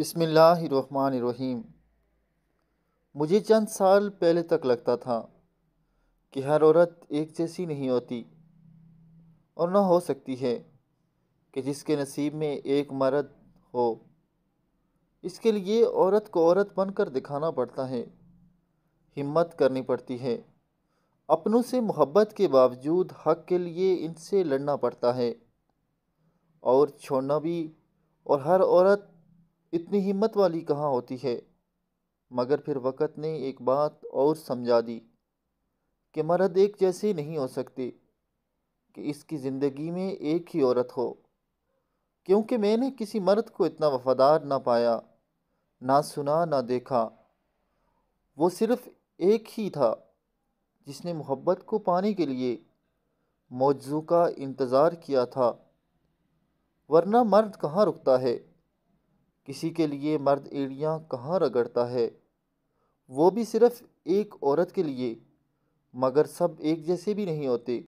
بسم اللہ الرحمن الرحیم۔ مجھے چند سال پہلے تک لگتا تھا کہ ہر عورت ایک جیسی نہیں ہوتی، اور نہ ہو سکتی ہے کہ جس کے نصیب میں ایک مرد ہو۔ اس کے لیے عورت کو عورت بن کر دکھانا پڑتا ہے، ہمت کرنی پڑتی ہے، اپنوں سے محبت کے باوجود حق کے لیے ان سے لڑنا پڑتا ہے اور چھوڑنا بھی۔ اور ہر عورت اتنی ہمت والی کہاں ہوتی ہے؟ مگر پھر وقت نے ایک بات اور سمجھا دی کہ مرد ایک جیسے نہیں ہو سکتے، کہ اس کی زندگی میں ایک ہی عورت ہو۔ کیونکہ میں نے کسی مرد کو اتنا وفادار نہ پایا، نہ سنا، نہ دیکھا۔ وہ صرف ایک ہی تھا جس نے محبت کو پانے کے لیے معجزوں کا انتظار کیا تھا، ورنہ مرد کہاں رکتا ہے؟ کسی کے لیے مرد ایڑیاں کہاں رگڑتا ہے؟ وہ بھی صرف ایک عورت کے لیے، مگر سب ایک جیسے بھی نہیں ہوتے۔